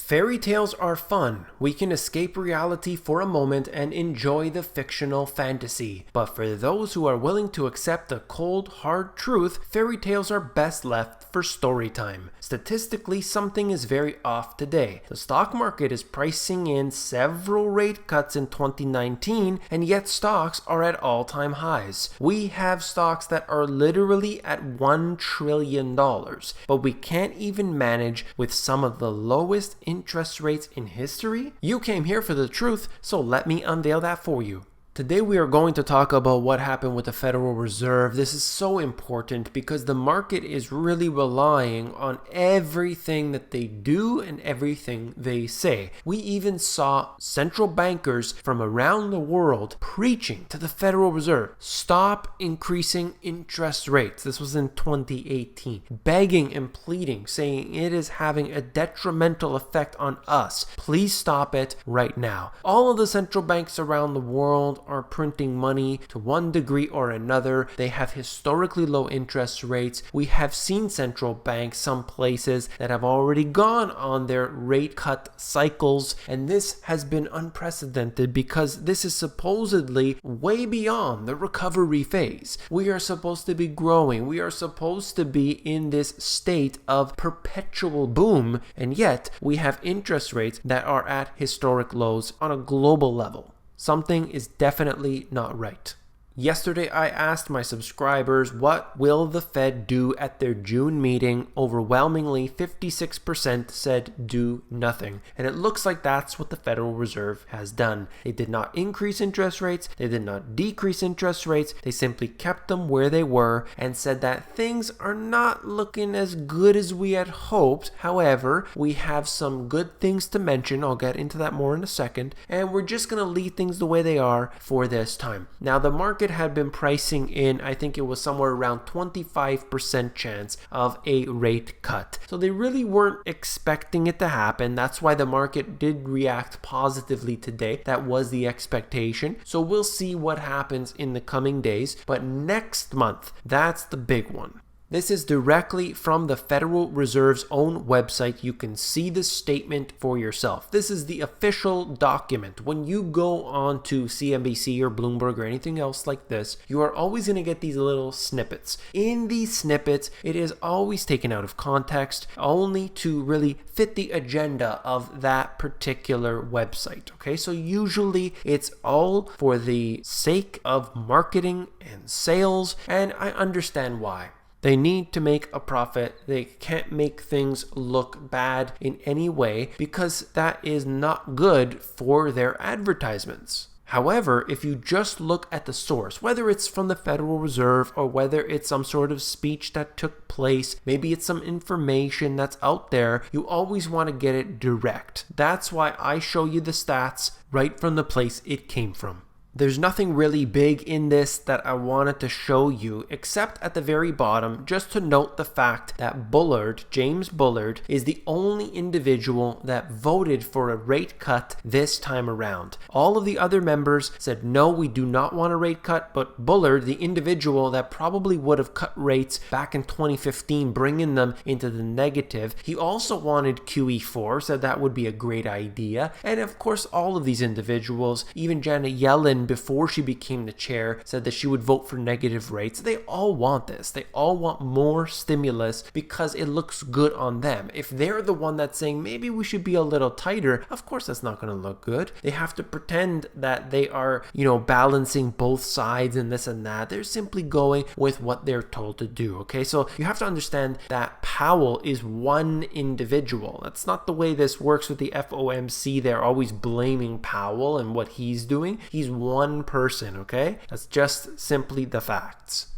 Fairy tales are fun. We can escape reality for a moment and enjoy the fictional fantasy. But for those who are willing to accept the cold, hard truth, fairy tales are best left for story time. Statistically, something is very off today. The stock market is pricing in several rate cuts in 2019, and yet stocks are at all-time highs. We have stocks that are literally at $1 trillion, but we can't even manage with some of the lowest interest rates in history? You came here for the truth, so let me unveil that for you. Today we are going to talk about what happened with the Federal Reserve. This is so important because the market is really relying on everything that they do and everything they say. We even saw central bankers from around the world preaching to the Federal Reserve, stop increasing interest rates. This was in 2018. Begging and pleading, saying it is having a detrimental effect on us. Please stop it right now. All of the central banks around the world are printing money to one degree or another. They have historically low interest rates. We have seen central banks, some places that have already gone on their rate cut cycles, and this has been unprecedented because this is supposedly way beyond the recovery phase. We are supposed to be growing. We are supposed to be in this state of perpetual boom, and yet we have interest rates that are at historic lows on a global level. Something is definitely not right. Yesterday, I asked my subscribers, what will the Fed do at their June meeting? Overwhelmingly, 56% said do nothing. And it looks like that's what the Federal Reserve has done. They did not increase interest rates. They did not decrease interest rates. They simply kept them where they were and said that things are not looking as good as we had hoped. However, we have some good things to mention. I'll get into that more in a second. And we're just going to leave things the way they are for this time. Now, the market had been pricing in, I think it was somewhere around 25% chance of a rate cut. So they really weren't expecting it to happen. That's why the market did react positively today. That was the expectation. So we'll see what happens in the coming days. But next month, that's the big one. This is directly from the Federal Reserve's own website. You can see the statement for yourself. This is the official document. When you go on to CNBC or Bloomberg or anything else like this, you are always going to get these little snippets. In these snippets, it is always taken out of context, only to really fit the agenda of that particular website. Okay, so usually it's all for the sake of marketing and sales, and I understand why. They need to make a profit. They can't make things look bad in any way because that is not good for their advertisements. However, if you just look at the source, whether it's from the Federal Reserve or whether it's some sort of speech that took place, maybe it's some information that's out there, you always want to get it direct. That's why I show you the stats right from the place it came from. There's nothing really big in this that I wanted to show you, except at the very bottom, just to note the fact that Bullard, James Bullard, is the only individual that voted for a rate cut this time around. All of the other members said, no, we do not want a rate cut, but Bullard, the individual that probably would have cut rates back in 2015, bringing them into the negative, he also wanted QE4, said that would be a great idea. And of course, all of these individuals, even Janet Yellen, before she became the chair, said that she would vote for negative rates. They all want this. They all want more stimulus because it looks good on them. If they're the one that's saying maybe we should be a little tighter, of course that's not going to look good. They have to pretend that they are, balancing both sides and this and that. They're simply going with what they're told to do. Okay, so you have to understand that Powell is one individual. That's not the way this works with the FOMC. They're always blaming Powell and what he's doing. He's one person, okay? That's just simply the facts.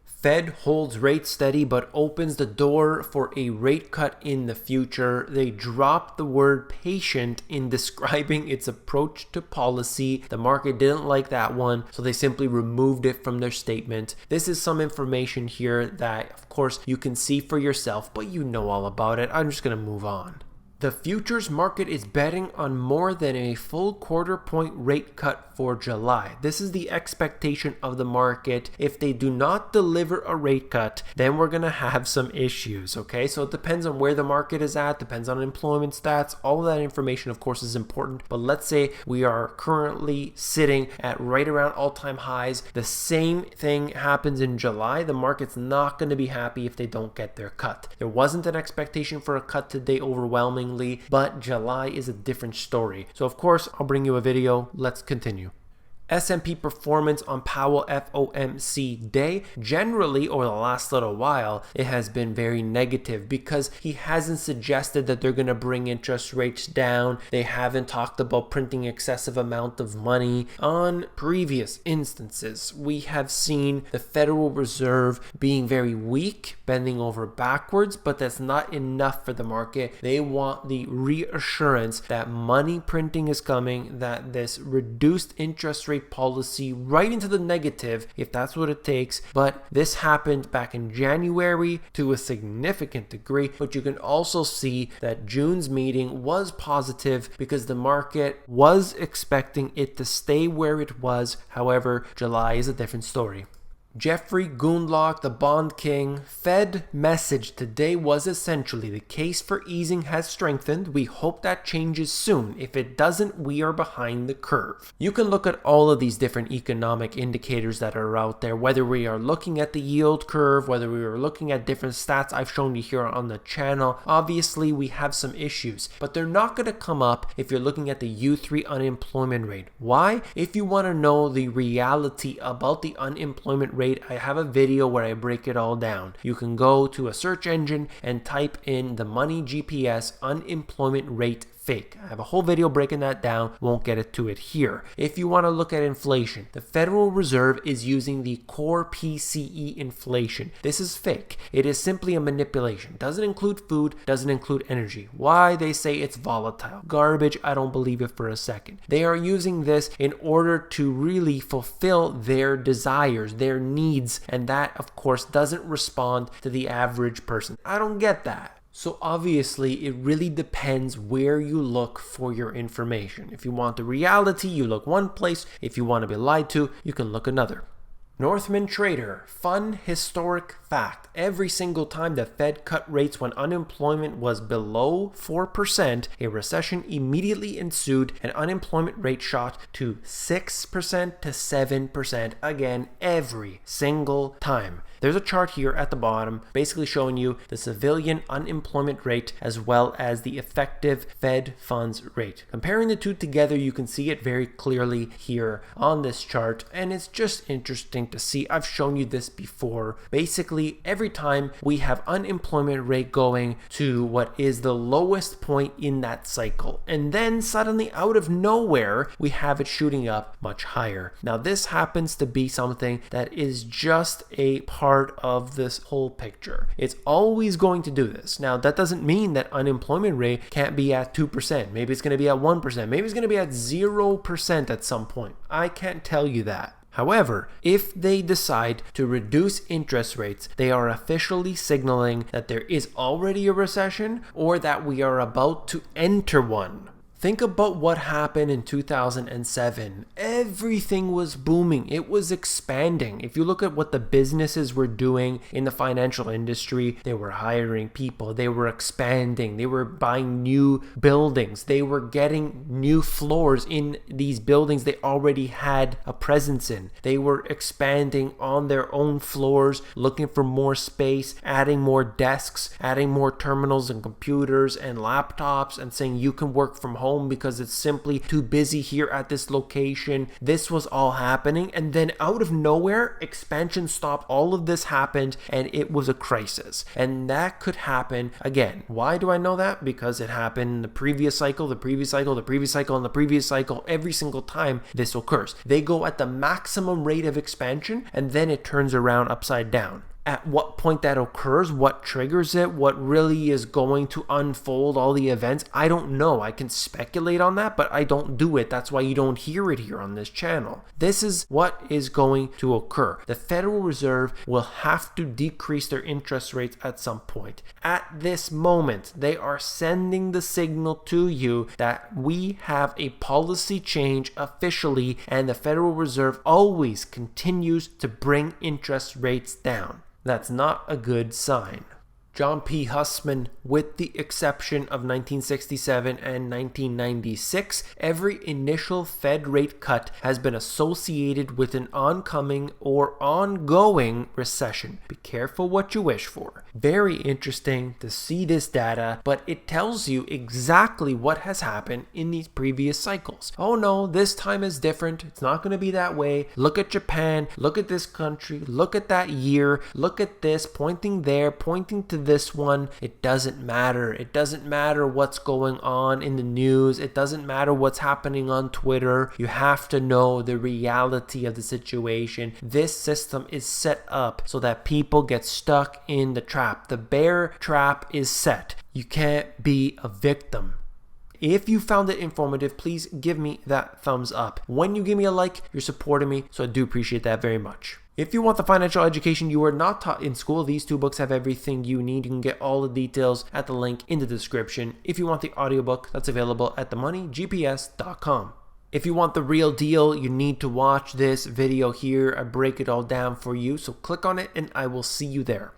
Fed holds rates steady but opens the door for a rate cut in the future. They dropped the word patient in describing its approach to policy. The market didn't like that one, so they simply removed it from their statement. This is some information here that, of course, you can see for yourself, but you know all about it. I'm just going to move on. The futures market is betting on more than a full quarter-point rate cut for July. This is the expectation of the market. If they do not deliver a rate cut, then we're going to have some issues, okay? So it depends on where the market is at, depends on employment stats. All of that information, of course, is important. But let's say we are currently sitting at right around all-time highs. The same thing happens in July. The market's not going to be happy if they don't get their cut. There wasn't an expectation for a cut today overwhelmingly, but July is a different story. So of course, I'll bring you a video. Let's continue. S&P performance on Powell FOMC day. Generally, over the last little while, it has been very negative because he hasn't suggested that they're going to bring interest rates down. They haven't talked about printing excessive amount of money. On previous instances, we have seen the Federal Reserve being very weak, bending over backwards, but that's not enough for the market. They want the reassurance that money printing is coming, that this reduced interest rate policy right into the negative if that's what it takes. But this happened back in January to a significant degree, but you can also see that June's meeting was positive because the market was expecting it to stay where it was. However, July is a different story. Jeffrey Gundlach, the bond king, Fed message today was essentially the case for easing has strengthened. We hope that changes soon. If it doesn't, we are behind the curve. You can look at all of these different economic indicators that are out there, whether we are looking at the yield curve, whether we are looking at different stats I've shown you here on the channel. Obviously, we have some issues, but they're not going to come up if you're looking at the U3 unemployment rate. Why? If you want to know the reality about the unemployment rate, I have a video where I break it all down. You can go to a search engine and type in the Money GPS unemployment rate fake. I have a whole video breaking that down, won't get to it here. If you want to look at inflation, the Federal Reserve is using the core PCE inflation. This is fake. It is simply a manipulation. Doesn't include food, doesn't include energy. Why? They say it's volatile. Garbage, I don't believe it for a second. They are using this in order to really fulfill their desires, their needs, and that, of course, doesn't respond to the average person. I don't get that. So obviously, it really depends where you look for your information. If you want the reality, you look one place. If you want to be lied to, you can look another. Northman Trader, fun historic fact. Every single time the Fed cut rates when unemployment was below 4%, a recession immediately ensued and unemployment rate shot to 6% to 7% again every single time. There's a chart here at the bottom basically showing you the civilian unemployment rate as well as the effective Fed funds rate. Comparing the two together, you can see it very clearly here on this chart, and it's just interesting to see. I've shown you this before. Basically, every time we have unemployment rate going to what is the lowest point in that cycle, and then suddenly out of nowhere, we have it shooting up much higher. Now, this happens to be something that is just a part of this whole picture. It's always going to do this. Now, that doesn't mean that unemployment rate can't be at 2%. Maybe it's going to be at 1%. Maybe it's going to be at 0% at some point. I can't tell you that. However, if they decide to reduce interest rates, they are officially signaling that there is already a recession or that we are about to enter one. Think about what happened in 2007. Everything was booming. It was expanding. If you look at what the businesses were doing in the financial industry, they were hiring people. They were expanding. They were buying new buildings. They were getting new floors in these buildings they already had a presence in. They were expanding on their own floors, looking for more space, adding more desks, adding more terminals and computers and laptops, and saying you can work from home because it's simply too busy here at this location. This was all happening, and then out of nowhere, expansion stopped. All of this happened, and it was a crisis. And that could happen again. Why do I know that? Because it happened in the previous cycle, the previous cycle, the previous cycle, and the previous cycle. Every single time this occurs, they go at the maximum rate of expansion, and then it turns around upside down. at what point that occurs, what triggers it, what really is going to unfold all the events, I don't know. I can speculate on that, but I don't do it. That's why you don't hear it here on this channel. This is what is going to occur. The Federal Reserve will have to decrease their interest rates at some point. At this moment, they are sending the signal to you that we have a policy change officially, and the Federal Reserve always continues to bring interest rates down. That's not a good sign. John P. Hussman, with the exception of 1967 and 1996, every initial Fed rate cut has been associated with an oncoming or ongoing recession. Be careful what you wish for. Very interesting to see this data, but it tells you exactly what has happened in these previous cycles. Oh no, this time is different. It's not going to be that way. Look at Japan. Look at this country. Look at that year. Look at this, pointing there, pointing to this one. It doesn't matter. It doesn't matter what's going on in the news. It doesn't matter what's happening on Twitter. You have to know the reality of the situation. This system is set up so that people get stuck in the trap. The bear trap is set. You can't be a victim. If you found it informative, please give me that thumbs up. When you give me a like, you're supporting me, so I do appreciate that very much. If you want the financial education you were not taught in school, these two books have everything you need. You can get all the details at the link in the description. If you want the audiobook, that's available at themoneygps.com. If you want the real deal, you need to watch this video here. I break it all down for you, so click on it and I will see you there.